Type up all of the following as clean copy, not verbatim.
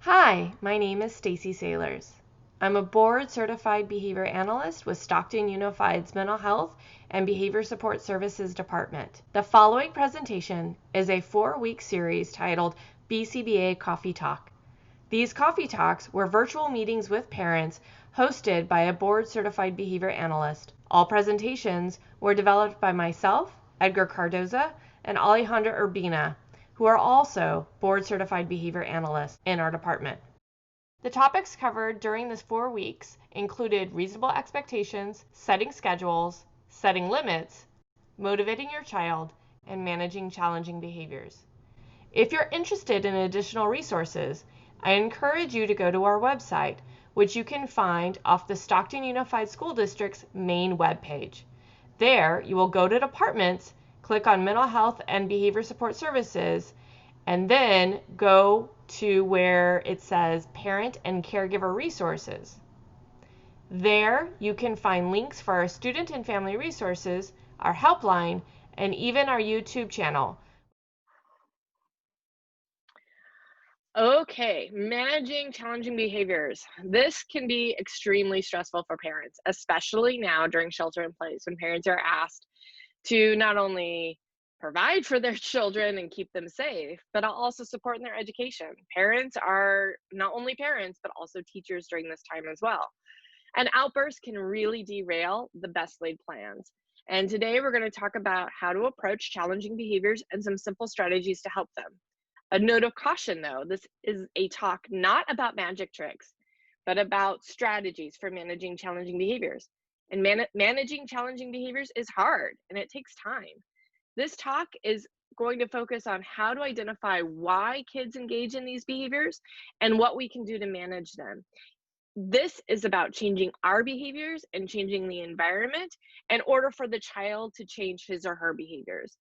Hi, my name is Stacy Sailors. I'm a board-certified behavior analyst with Stockton Unified's Mental Health and Behavior Support Services Department. The following presentation is a 4-week series titled BCBA Coffee Talk. These coffee talks were virtual meetings with parents hosted by a board-certified behavior analyst. All presentations were developed by myself, Edgar Cardoza, and Alejandra Urbina, who are also board-certified behavior analysts in our department. The topics covered during this 4 weeks included reasonable expectations, setting schedules, setting limits, motivating your child, and managing challenging behaviors. If you're interested in additional resources, I encourage you to go to our website, which you can find off the Stockton Unified School District's main webpage. There, you will go to Departments, click on Mental Health and Behavior Support Services, and then go to where it says Parent and Caregiver Resources. There, you can find links for our student and family resources, our helpline, and even our YouTube channel. Okay, managing challenging behaviors. This can be extremely stressful for parents, especially now during shelter in place when parents are asked to not only provide for their children and keep them safe, but also support in their education. Parents are not only parents, but also teachers during this time as well. And outbursts can really derail the best laid plans. And today we're going to talk about how to approach challenging behaviors and some simple strategies to help them. A note of caution though, this is a talk not about magic tricks, but about strategies for managing challenging behaviors. And managing challenging behaviors is hard and it takes time. This talk is going to focus on how to identify why kids engage in these behaviors and what we can do to manage them. This is about changing our behaviors and changing the environment in order for the child to change his or her behaviors.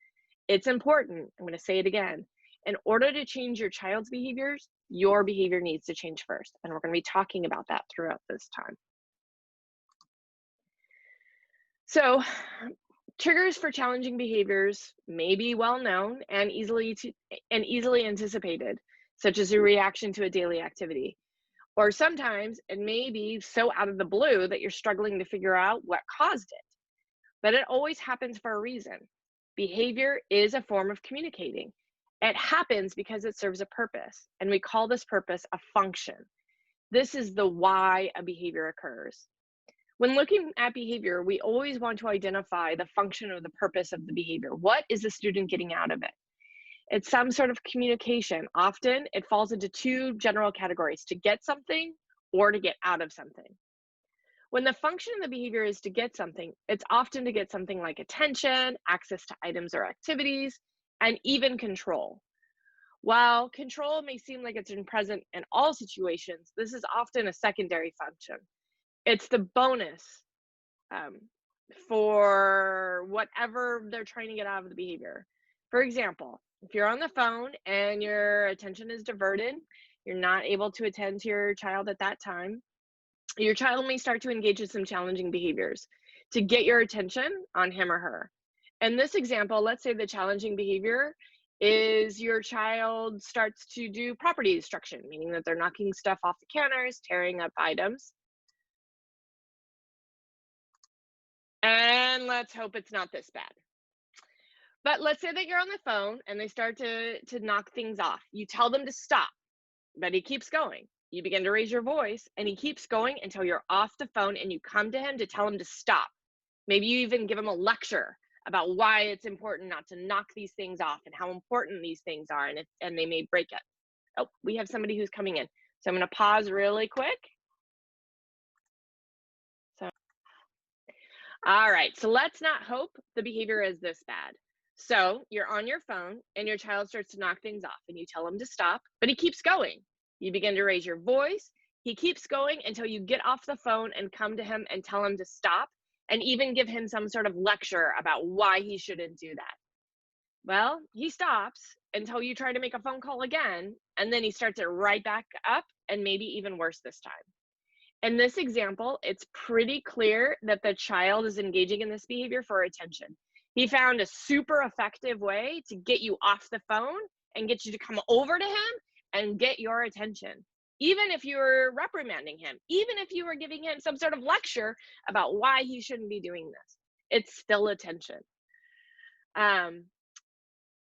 It's important, I'm going to say it again, in order to change your child's behaviors, your behavior needs to change first. And we're going to be talking about that throughout this time. So, triggers for challenging behaviors may be well known and easily anticipated, such as a reaction to a daily activity. Or sometimes it may be so out of the blue that you're struggling to figure out what caused it. But it always happens for a reason. Behavior is a form of communicating. It happens because it serves a purpose, and we call this purpose a function. This is the why a behavior occurs. When looking at behavior, we always want to identify the function or the purpose of the behavior. What is the student getting out of it? It's some sort of communication. Often it falls into two general categories: to get something or to get out of something. When the function of the behavior is to get something, it's often to get something like attention, access to items or activities, and even control. While control may seem like it's present in all situations, this is often a secondary function. It's the bonus for whatever they're trying to get out of the behavior. For example, if you're on the phone and your attention is diverted, you're not able to attend to your child at that time, your child may start to engage in some challenging behaviors to get your attention on him or her. In this example, let's say the challenging behavior is your child starts to do property destruction, meaning that they're knocking stuff off the counters, tearing up items. And let's hope it's not this bad. But let's say that you're on the phone and they start to knock things off. You tell them to stop, but he keeps going. You begin to raise your voice and he keeps going until you're off the phone and you come to him to tell him to stop. Maybe you even give him a lecture about why it's important not to knock these things off and how important these things are, and they may break it. Oh, we have somebody who's coming in. So I'm going to pause really quick. All right, so let's not hope the behavior is this bad. So you're on your phone and your child starts to knock things off and you tell him to stop, but he keeps going. You begin to raise your voice. He keeps going until you get off the phone and come to him and tell him to stop, and even give him some sort of lecture about why he shouldn't do that. Well, he stops until you try to make a phone call again, and then he starts it right back up, and maybe even worse this time. In this example, it's pretty clear that the child is engaging in this behavior for attention. He found a super effective way to get you off the phone and get you to come over to him and get your attention. even if you were reprimanding him, even if you were giving him some sort of lecture about why he shouldn't be doing this. It's still attention.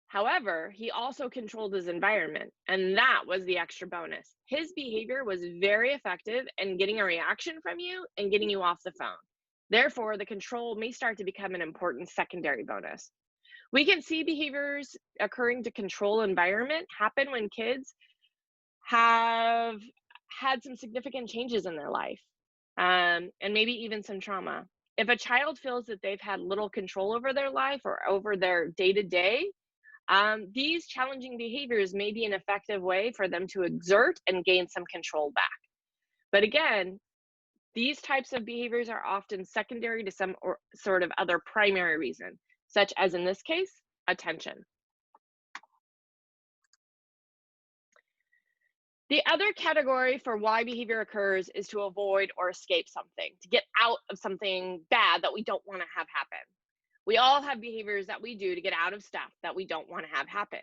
However, he also controlled his environment, and that was the extra bonus. His behavior was very effective in getting a reaction from you and getting you off the phone. Therefore, the control may start to become an important secondary bonus. We can see behaviors occurring to control environment happen when kids have had some significant changes in their life, and maybe even some trauma. If a child feels that they've had little control over their life or over their day-to-day, these challenging behaviors may be an effective way for them to exert and gain some control back. But again, these types of behaviors are often secondary to some sort of other primary reason, such as in this case, attention. The other category for why behavior occurs is to avoid or escape something, to get out of something bad that we don't want to have happen. We all have behaviors that we do to get out of stuff that we don't want to have happen.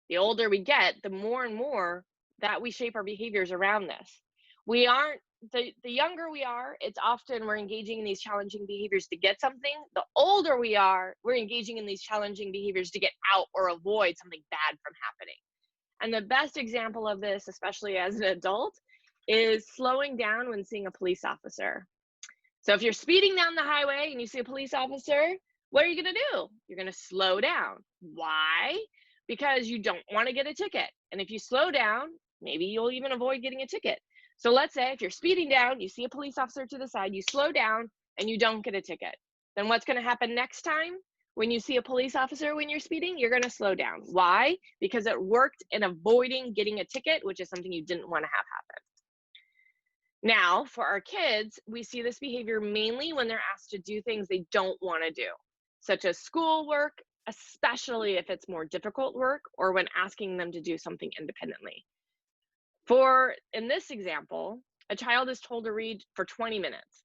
The older we get, the more and more that we shape our behaviors around this. We aren't, the younger we are, it's often we're engaging in these challenging behaviors to get something. The older we are, we're engaging in these challenging behaviors to get out or avoid something bad from happening. And the best example of this, especially as an adult, is slowing down when seeing a police officer. So if you're speeding down the highway and you see a police officer, what are you going to do? You're going to slow down. Why? Because you don't want to get a ticket. And if you slow down, maybe you'll even avoid getting a ticket. So let's say if you're speeding down, you see a police officer to the side, you slow down, and you don't get a ticket. Then what's going to happen next time? When you see a police officer when you're speeding, you're going to slow down. Why? Because it worked in avoiding getting a ticket, which is something you didn't want to have happen. Now, for our kids, we see this behavior mainly when they're asked to do things they don't want to do, such as schoolwork, especially if it's more difficult work, or when asking them to do something independently. In this example, a child is told to read for 20 minutes.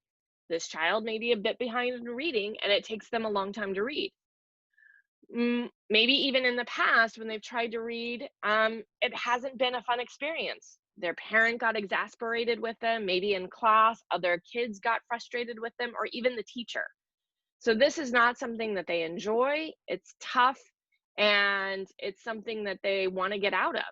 This child may be a bit behind in reading, and it takes them a long time to read. Maybe even in the past, when they've tried to read, it hasn't been a fun experience. Their parent got exasperated with them, maybe in class, other kids got frustrated with them, or even the teacher. So this is not something that they enjoy. It's tough, and it's something that they want to get out of.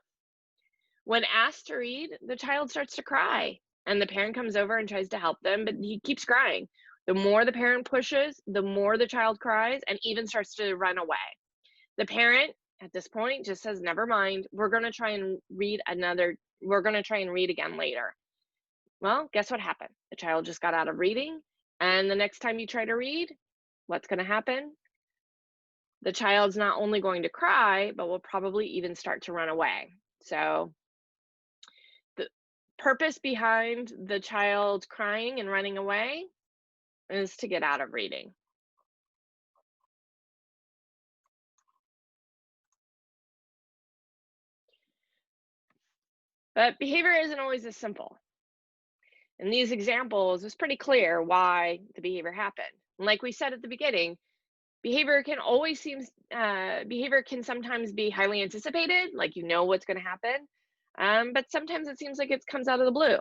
When asked to read, the child starts to cry, and the parent comes over and tries to help them, but he keeps crying. The more the parent pushes, the more the child cries and even starts to run away. The parent at this point just says, never mind, we're going to try and read again later. Well, guess what happened? The child just got out of reading, and the next time you try to read, what's going to happen? The child's not only going to cry, but will probably even start to run away. So the purpose behind the child crying and running away is to get out of reading. But behavior isn't always as simple. In these examples, it's pretty clear why the behavior happened. And like we said at the beginning, behavior can sometimes be highly anticipated, like you know what's going to happen, but sometimes it seems like it comes out of the blue.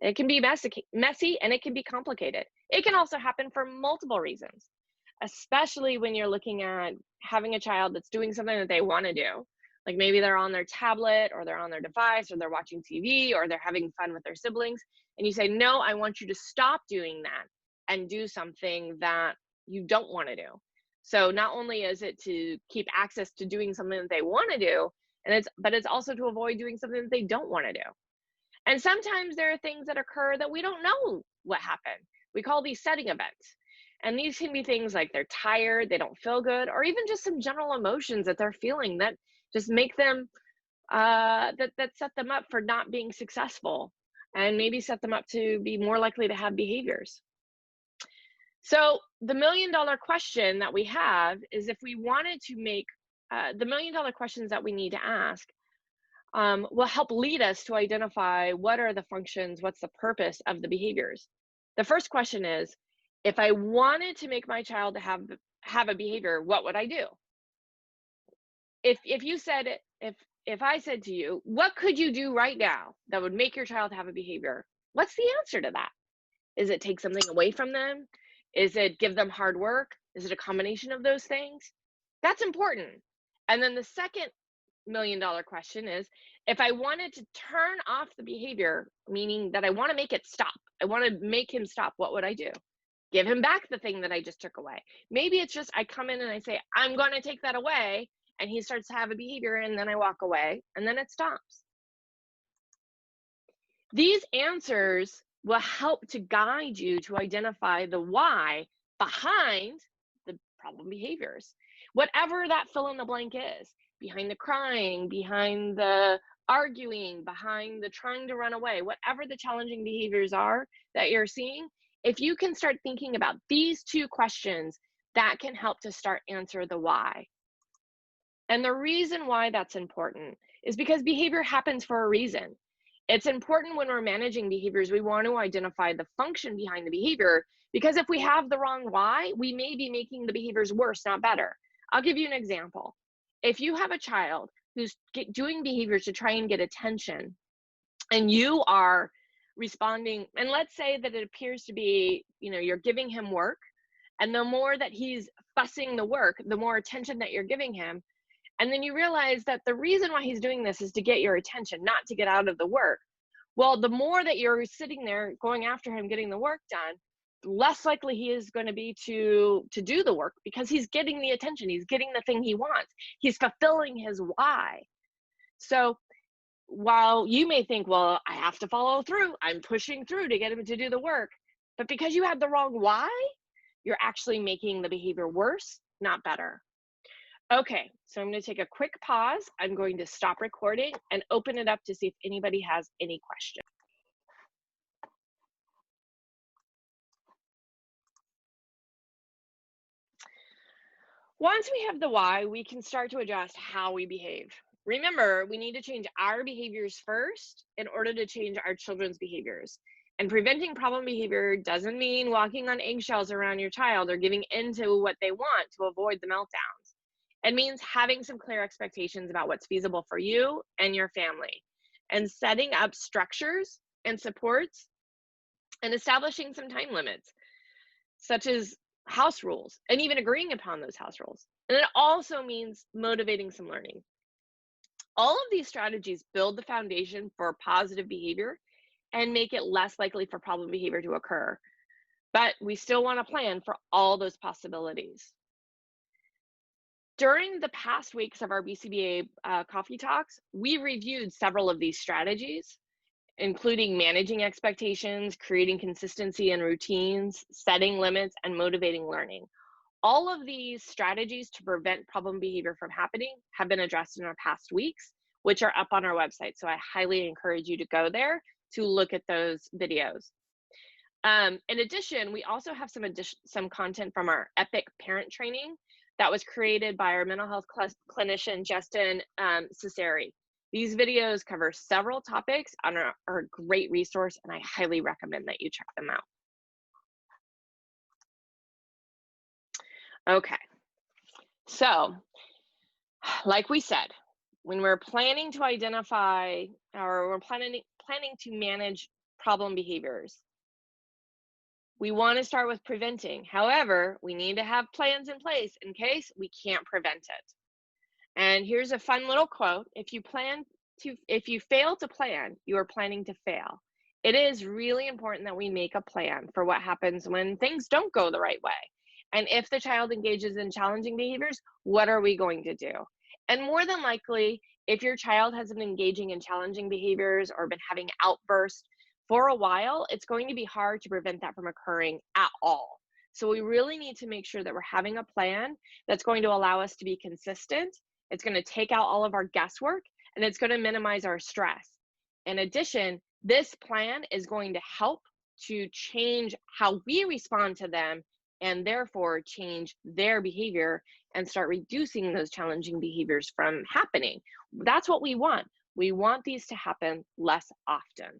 It can be messy, and it can be complicated. It can also happen for multiple reasons, especially when you're looking at having a child that's doing something that they want to do. Like maybe they're on their tablet, or they're on their device, or they're watching TV, or they're having fun with their siblings. And you say, no, I want you to stop doing that and do something that you don't want to do. So not only is it to keep access to doing something that they want to do, but it's also to avoid doing something that they don't want to do. And sometimes there are things that occur that we don't know what happened. We call these setting events. And these can be things like they're tired, they don't feel good, or even just some general emotions that they're feeling that just make them, that set them up for not being successful, and maybe set them up to be more likely to have behaviors. So the $1 million question that we have is, if we wanted to make the $1 million questions that we need to ask, will help lead us to identify what are the functions, what's the purpose of the behaviors. The first question is, if I wanted to make my child to have a behavior, what would I do? If you said, if if I said to you, what could you do right now that would make your child have a behavior? What's the answer to that? Is it take something away from them? Is it give them hard work? Is it a combination of those things? That's important. And then the second $1,000,000 question is, if I wanted to turn off the behavior, meaning that I want to make it stop, I want to make him stop, what would I do? Give him back the thing that I just took away. Maybe it's just I come in and I say, I'm going to take that away, and he starts to have a behavior, and then I walk away, and then it stops. These answers will help to guide you to identify the why behind the problem behaviors. Whatever that fill in the blank is, behind the crying, behind the arguing, behind the trying to run away, whatever the challenging behaviors are that you're seeing, if you can start thinking about these two questions, that can help to start answer the why. And the reason why that's important is because behavior happens for a reason. It's important when we're managing behaviors, we want to identify the function behind the behavior, because if we have the wrong why, we may be making the behaviors worse, not better. I'll give you an example. If you have a child who's doing behaviors to try and get attention, and you are responding, and let's say that it appears to be, you're giving him work, and the more that he's fussing the work, the more attention that you're giving him. And then you realize that the reason why he's doing this is to get your attention, not to get out of the work. Well, the more that you're sitting there going after him, getting the work done, less likely he is going to be to do the work, because he's getting the attention. He's getting the thing he wants. He's fulfilling his why. So while you may think, well, I have to follow through, I'm pushing through to get him to do the work, but because you had the wrong why, you're actually making the behavior worse, not better. Okay, so I'm going to take a quick pause. I'm going to stop recording and open it up to see if anybody has any questions. Once we have the why, we can start to adjust how we behave. Remember, we need to change our behaviors first in order to change our children's behaviors. And preventing problem behavior doesn't mean walking on eggshells around your child or giving into what they want to avoid the meltdowns. It means having some clear expectations about what's feasible for you and your family, and setting up structures and supports, and establishing some time limits, such as house rules, and even agreeing upon those house rules. And it also means motivating some learning. All of these strategies build the foundation for positive behavior and make it less likely for problem behavior to occur. But we still want to plan for all those possibilities. During the past weeks of our BCBA coffee talks, we reviewed several of these strategies, including managing expectations, creating consistency and routines, setting limits, and motivating learning. All of these strategies to prevent problem behavior from happening have been addressed in our past weeks, which are up on our website. So I highly encourage you to go there to look at those videos. In addition, we also have some content from our EPIC parent training that was created by our mental health clinician, Justin Cesari. These videos cover several topics and are a great resource, and I highly recommend that you check them out. Okay, so like we said, when we're planning to identify, or we're planning to manage problem behaviors, we want to start with preventing. However, we need to have plans in place in case we can't prevent it. And here's a fun little quote: if you fail to plan, you are planning to fail. It is really important that we make a plan for what happens when things don't go the right way. And if the child engages in challenging behaviors, what are we going to do? And more than likely, if your child has been engaging in challenging behaviors or been having outbursts for a while, it's going to be hard to prevent that from occurring at all. So we really need to make sure that we're having a plan that's going to allow us to be consistent. It's going to take out all of our guesswork, and it's going to minimize our stress. In addition, this plan is going to help to change how we respond to them, and therefore change their behavior and start reducing those challenging behaviors from happening. That's what we want. We want these to happen less often.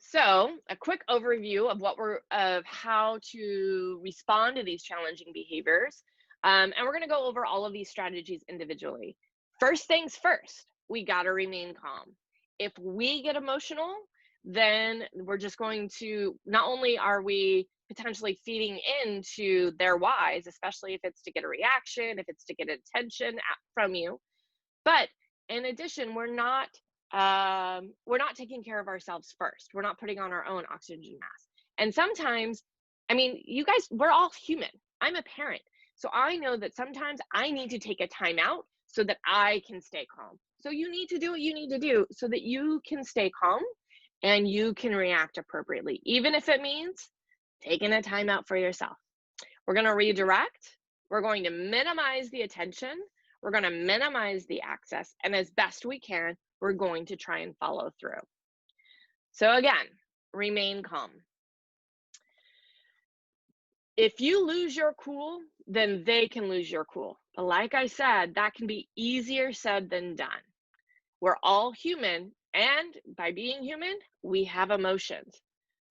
So a quick overview of how to respond to these challenging behaviors. And we're going to go over all of these strategies individually. First things first, we got to remain calm. If we get emotional, then we're just going to, not only are we potentially feeding into their whys, especially if it's to get a reaction, if it's to get attention from you, but in addition, we're not taking care of ourselves first. We're not putting on our own oxygen mask. And sometimes, I mean, you guys, we're all human. I'm a parent. So I know that sometimes I need to take a time out so that I can stay calm. So you need to do what you need to do so that you can stay calm and you can react appropriately, even if it means taking a time out for yourself. We're going to redirect. We're going to minimize the attention. We're going to minimize the access. And as best we can, we're going to try and follow through. So again, remain calm. If you lose your cool, then they can lose your cool. But like I said, that can be easier said than done. We're all human, and by being human, we have emotions.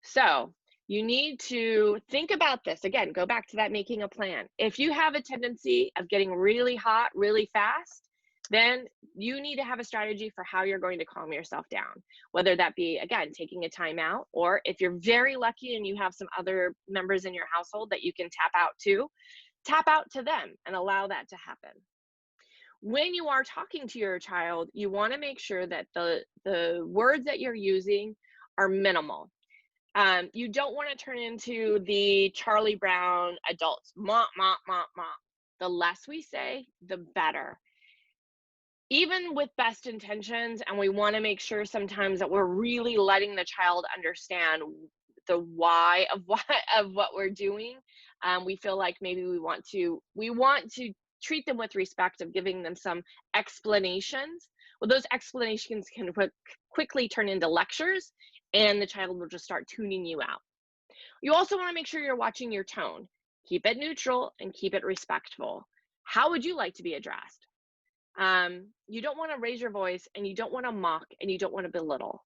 So you need to think about this. Again, go back to that making a plan. If you have a tendency of getting really hot really fast, then you need to have a strategy for how you're going to calm yourself down, whether that be, again, taking a time out, or if you're very lucky and you have some other members in your household that you can tap out to them and allow that to happen. When you are talking to your child, you want to make sure that the words that you're using are minimal. You don't want to turn into the Charlie Brown adults. Ma, ma, ma, ma. The less we say, the better. Even with best intentions, and we want to make sure sometimes that we're really letting the child understand the why of what we're doing. We feel like maybe we want to treat them with respect of giving them some explanations. Well, those explanations can quickly turn into lectures, and the child will just start tuning you out. You also want to make sure you're watching your tone. Keep it neutral and keep it respectful. How would you like to be addressed? You don't want to raise your voice, and you don't want to mock, and you don't want to belittle.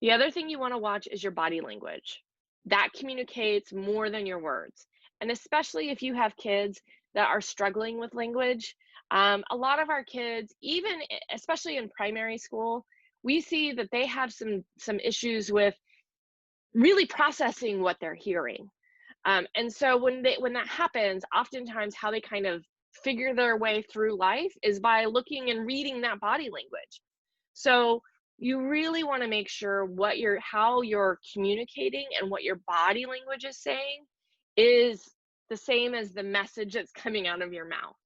The other thing you want to watch is your body language. That communicates more than your words. And especially if you have kids that are struggling with language, a lot of our kids, even especially in primary school, we see that they have some issues with really processing what they're hearing. And so when that happens, oftentimes how they kind of figure their way through life is by looking and reading that body language. So you really want to make sure how you're communicating and what your body language is saying is the same as the message that's coming out of your mouth.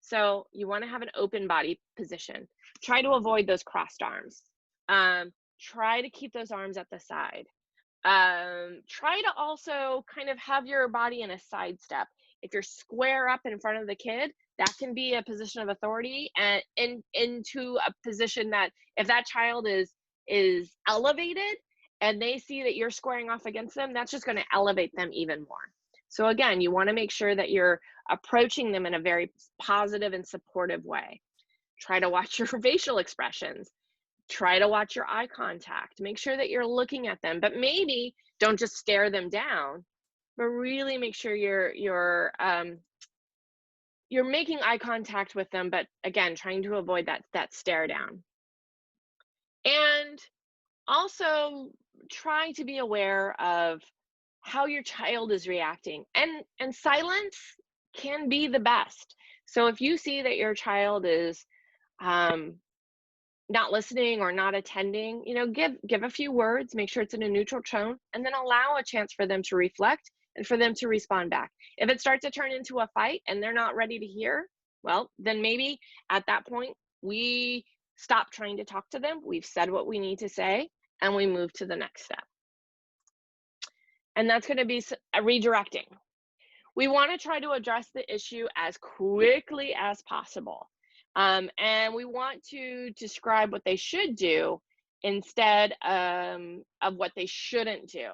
So you want to have an open body position. Try to avoid those crossed arms. Try to keep those arms at the side. Try to also kind of have your body in a side step. If you're square up in front of the kid, that can be a position of authority, and into a position that if that child is elevated and they see that you're squaring off against them, that's just going to elevate them even more. So again, you want to make sure that you're approaching them in a very positive and supportive way. Try to watch your facial expressions. Try to watch your eye contact. Make sure that you're looking at them, but maybe don't just stare them down, but really make sure you're making eye contact with them, but again, trying to avoid that stare down. And also try to be aware of how your child is reacting, and silence can be the best. So if you see that your child is not listening or not attending, give a few words, make sure it's in a neutral tone, and then allow a chance for them to reflect and for them to respond back. If it starts to turn into a fight and they're not ready to hear, well, then maybe at that point we stop trying to talk to them. We've said what we need to say, and we move to the next step. And that's going to be redirecting. We want to try to address the issue as quickly as possible. And we want to describe what they should do instead of what they shouldn't do.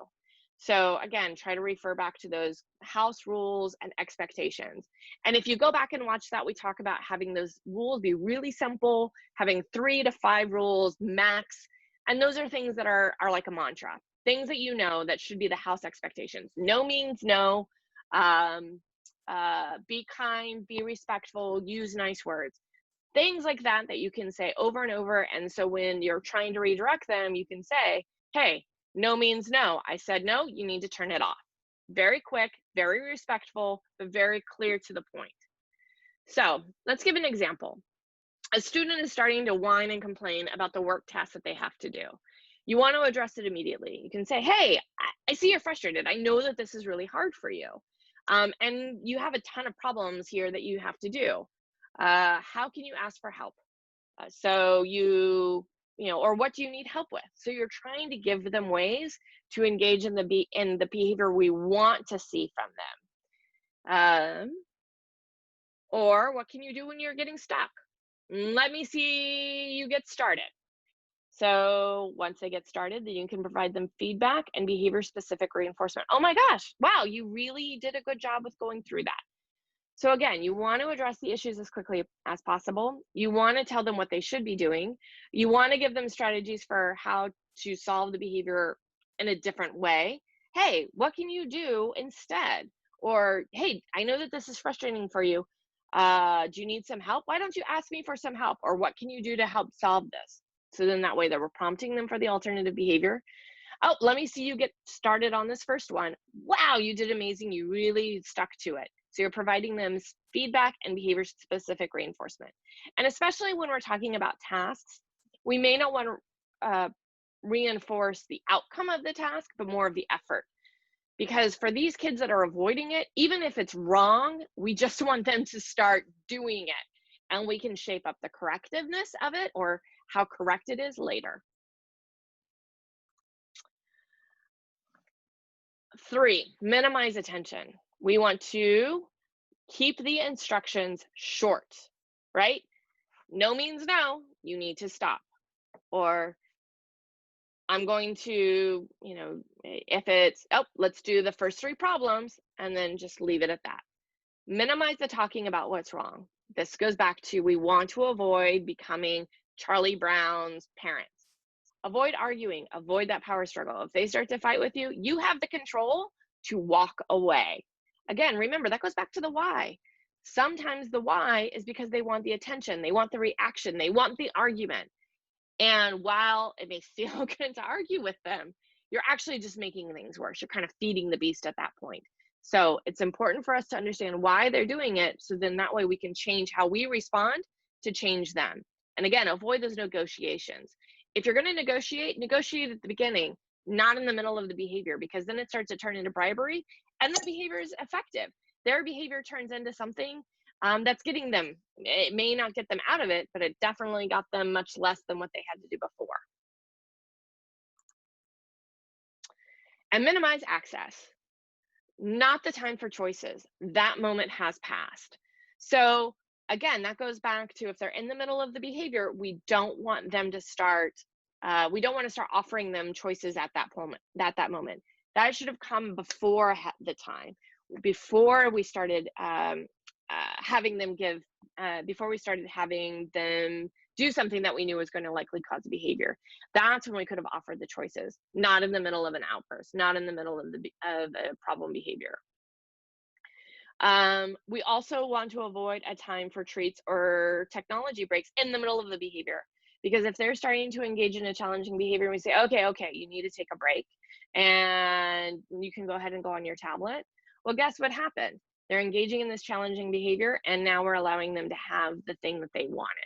So again, try to refer back to those house rules and expectations. And if you go back and watch that, we talk about having those rules be really simple, having 3 to 5 rules max. And those are things that are like a mantra, things that that should be the house expectations. No means no. be kind, be respectful, use nice words. Things like that that you can say over and over. And so when you're trying to redirect them, you can say, hey, no means no. I said no, you need to turn it off. Very quick, very respectful, but very clear to the point. So let's give an example. A student is starting to whine and complain about the work task that they have to do. You want to address it immediately. You can say, hey, I see you're frustrated. I know that this is really hard for you. And you have a ton of problems here that you have to do. How can you ask for help? Or what do you need help with? So you're trying to give them ways to engage in the behavior we want to see from them. Or what can you do when you're getting stuck? Let me see you get started. So once they get started, then you can provide them feedback and behavior-specific reinforcement. Oh my gosh, wow, you really did a good job with going through that. So again, you want to address the issues as quickly as possible. You want to tell them what they should be doing. You want to give them strategies for how to solve the behavior in a different way. Hey, what can you do instead? Or, hey, I know that this is frustrating for you. Do you need some help? Why don't you ask me for some help? Or what can you do to help solve this? So then that way that we're prompting them for the alternative behavior. Oh, let me see you get started on this first one. Wow, you did amazing. You really stuck to it. So you're providing them feedback and behavior-specific reinforcement. And especially when we're talking about tasks, we may not want to reinforce the outcome of the task, but more of the effort. Because for these kids that are avoiding it, even if it's wrong, we just want them to start doing it. And we can shape up the correctiveness of it or how correct it is later. 3, minimize attention. We want to keep the instructions short, right? No means no, you need to stop. Or I'm going to, if it's, let's do the first 3 problems and then just leave it at that. Minimize the talking about what's wrong. This goes back to we want to avoid becoming Charlie Brown's parents. Avoid arguing, avoid that power struggle. If they start to fight with you, you have the control to walk away. Again, remember, that goes back to the why. Sometimes the why is because they want the attention, they want the reaction, they want the argument. And while it may feel good to argue with them, you're actually just making things worse. You're kind of feeding the beast at that point. So it's important for us to understand why they're doing it, so then that way we can change how we respond to change them. And again, avoid those negotiations. If you're going to negotiate at the beginning, not in the middle of the behavior, because then it starts to turn into bribery and the behavior is effective. Their behavior turns into something that's getting them. It may not get them out of it, but it definitely got them much less than what they had to do before. And minimize access. Not the time for choices. That moment has passed. So again, that goes back to if they're in the middle of the behavior, we don't want them to start, we don't want to start offering them choices at that moment. That should have come before the time, before we started having them do something that we knew was going to likely cause a behavior. That's when we could have offered the choices, not in the middle of an outburst, not in the middle of a problem behavior. We also want to avoid a time for treats or technology breaks in the middle of the behavior, because if they're starting to engage in a challenging behavior, we say, okay, you need to take a break and you can go ahead and go on your tablet. Well, guess what happened? They're engaging in this challenging behavior, and now we're allowing them to have the thing that they wanted.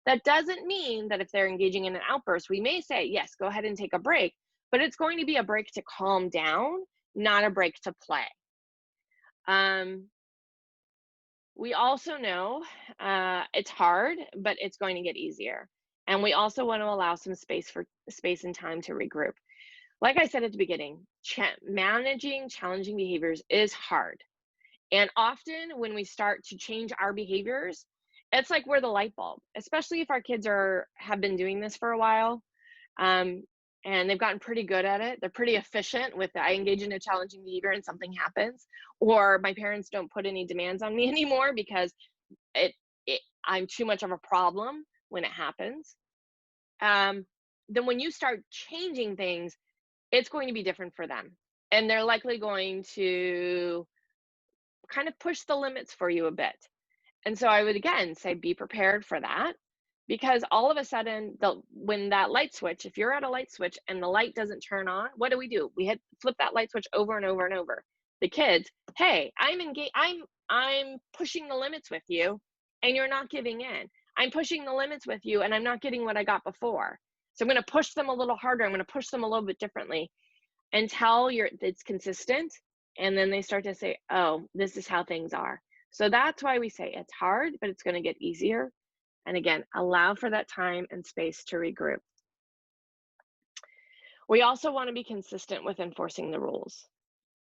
That doesn't mean that if they're engaging in an outburst, we may say, yes, go ahead and take a break, but it's going to be a break to calm down, not a break to play. We also know it's hard, but it's going to get easier. And we also want to allow some space and time to regroup. Like I said at the beginning, managing challenging behaviors is hard. And often when we start to change our behaviors, it's like we're the light bulb, especially if our kids have been doing this for a while. And they've gotten pretty good at it. They're pretty efficient with I engage in a challenging behavior and something happens, or my parents don't put any demands on me anymore because I'm too much of a problem when it happens. Then when you start changing things, it's going to be different for them. And they're likely going to kind of push the limits for you a bit. And so I would again say be prepared for that, because all of a sudden, when that light switch, if you're at a light switch and the light doesn't turn on, what do? We flip that light switch over and over and over. The kids, hey, I'm pushing the limits with you and you're not giving in. I'm pushing the limits with you and I'm not getting what I got before. So I'm going to push them a little harder. I'm going to push them a little bit differently until it's consistent. And then they start to say, oh, this is how things are. So that's why we say it's hard, but it's going to get easier. And again, allow for that time and space to regroup. We also want to be consistent with enforcing the rules.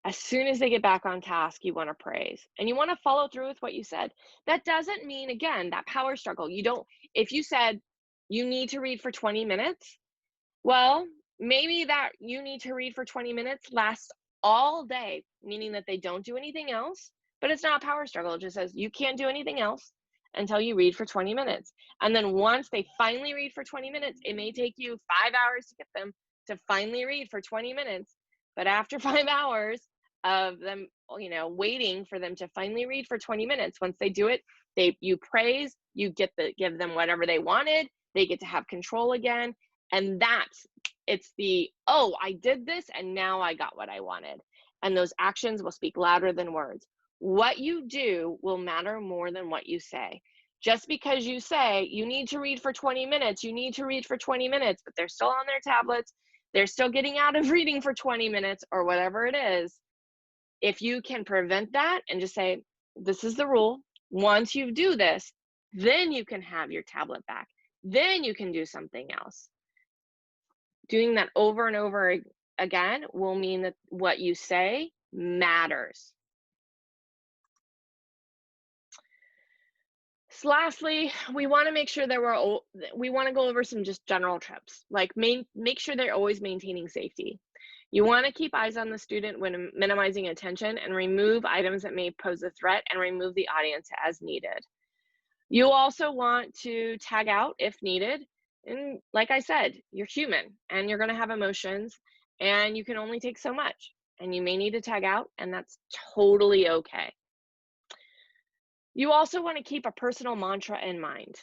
As soon as they get back on task, you want to praise and you want to follow through with what you said. That doesn't mean, again, that power struggle. If you said you need to read for 20 minutes, well, maybe that you need to read for 20 minutes lasts all day, meaning that they don't do anything else, but it's not a power struggle. It just says you can't do anything else until you read for 20 minutes. And then once they finally read for 20 minutes, it may take you 5 hours to get them to finally read for 20 minutes. But after 5 hours of them, waiting for them to finally read for 20 minutes, once they do it, you praise, you give them whatever they wanted, they get to have control again. And it's oh, I did this and now I got what I wanted. And those actions will speak louder than words. What you do will matter more than what you say. Just because you say you need to read for 20 minutes, you need to read for 20 minutes, but they're still on their tablets, they're still getting out of reading for 20 minutes or whatever it is. If you can prevent that and just say, this is the rule. Once you do this, then you can have your tablet back. Then you can do something else. Doing that over and over again will mean that what you say matters. So lastly, we want to make sure that we want to go over some just general tips, like make sure they're always maintaining safety. You want to keep eyes on the student when minimizing attention and remove items that may pose a threat and remove the audience as needed. You also want to tag out if needed. And like I said, you're human and you're going to have emotions and you can only take so much and you may need to tag out, and that's totally okay. You also want to keep a personal mantra in mind.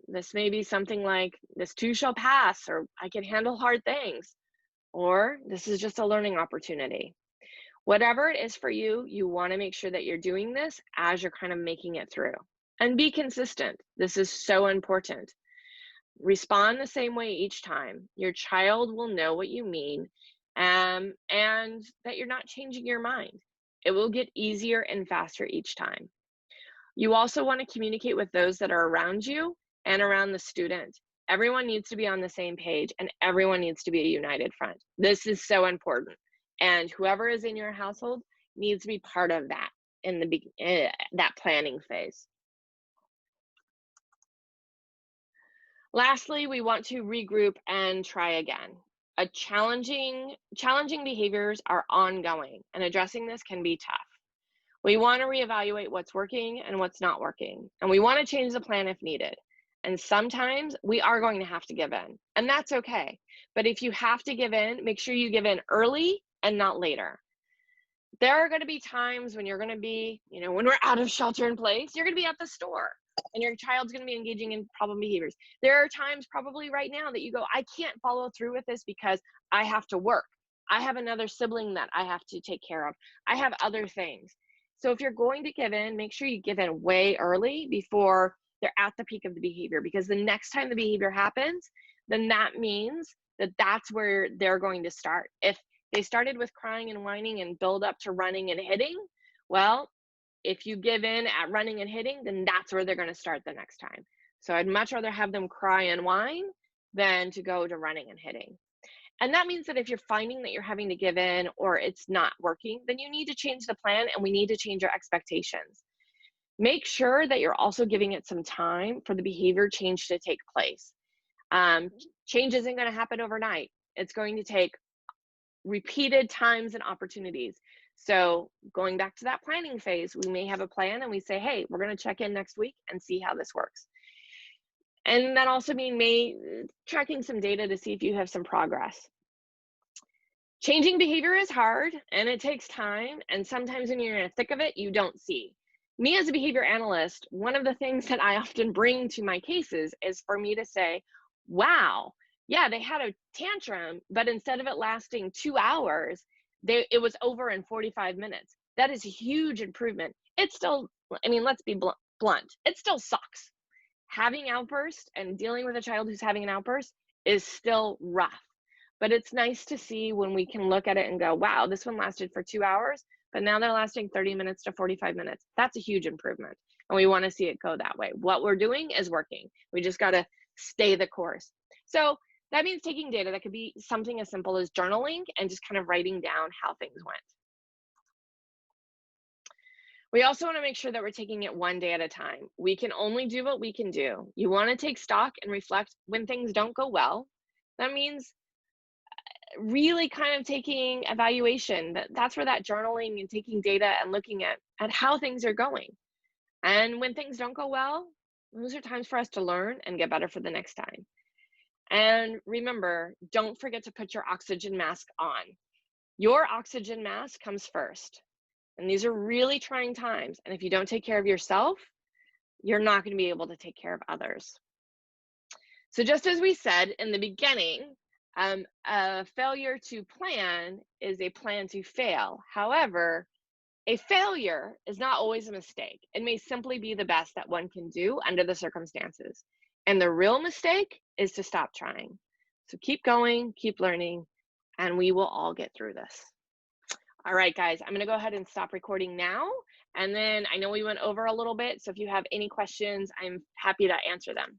This may be something like, this too shall pass, or I can handle hard things, or this is just a learning opportunity. Whatever it is for you, you want to make sure that you're doing this as you're kind of making it through. And be consistent. This is so important. Respond the same way each time. Your child will know what you mean, and that you're not changing your mind. It will get easier and faster each time. You also want to communicate with those that are around you and around the student. Everyone needs to be on the same page and everyone needs to be a united front. This is so important. And whoever is in your household needs to be part of that in that planning phase. Lastly, we want to regroup and try again. Challenging behaviors are ongoing, and addressing this can be tough. We want to reevaluate what's working and what's not working, and we want to change the plan if needed. And sometimes we are going to have to give in, and that's okay. But if you have to give in, make sure you give in early and not later. There are going to be times when you're going to be, when we're out of shelter in place, you're going to be at the store and your child's going to be engaging in problem behaviors. There are times probably right now that you go, I can't follow through with this because I have to work. I have another sibling that I have to take care of. I have other things. So if you're going to give in, make sure you give in way early before they're at the peak of the behavior, because the next time the behavior happens, then that means that that's where they're going to start. If they started with crying and whining and build up to running and hitting, well, if you give in at running and hitting, then that's where they're going to start the next time. So I'd much rather have them cry and whine than to go to running and hitting. And that means that if you're finding that you're having to give in or it's not working, then you need to change the plan and we need to change our expectations. Make sure that you're also giving it some time for the behavior change to take place. Change isn't going to happen overnight. It's going to take repeated times and opportunities. So going back to that planning phase, we may have a plan and we say, hey, we're going to check in next week and see how this works. And that also means tracking some data to see if you have some progress. Changing behavior is hard and it takes time. And sometimes when you're in the thick of it, you don't see. Me as a behavior analyst, one of the things that I often bring to my cases is for me to say, wow, yeah, they had a tantrum, but instead of it lasting 2 hours, it was over in 45 minutes. That is a huge improvement. It's still, I mean, let's be blunt, it still sucks. Having outbursts and dealing with a child who's having an outburst is still rough. But it's nice to see when we can look at it and go, wow, this one lasted for 2 hours, but now they're lasting 30 minutes to 45 minutes. That's a huge improvement. And we want to see it go that way. What we're doing is working. We just got to stay the course. So that means taking data. That could be something as simple as journaling and just kind of writing down how things went. We also want to make sure that we're taking it one day at a time. We can only do what we can do. You want to take stock and reflect when things don't go well. That means really kind of taking evaluation. That's where that journaling and taking data and looking at how things are going. And when things don't go well, those are times for us to learn and get better for the next time. And remember, don't forget to put your oxygen mask on. Your oxygen mask comes first. And these are really trying times. And if you don't take care of yourself, you're not going to be able to take care of others. So just as we said in the beginning, a failure to plan is a plan to fail. However, a failure is not always a mistake. It may simply be the best that one can do under the circumstances. And the real mistake is to stop trying. So keep going, keep learning, and we will all get through this. All right, guys, I'm going to go ahead and stop recording now. And then I know we went over a little bit, so if you have any questions, I'm happy to answer them.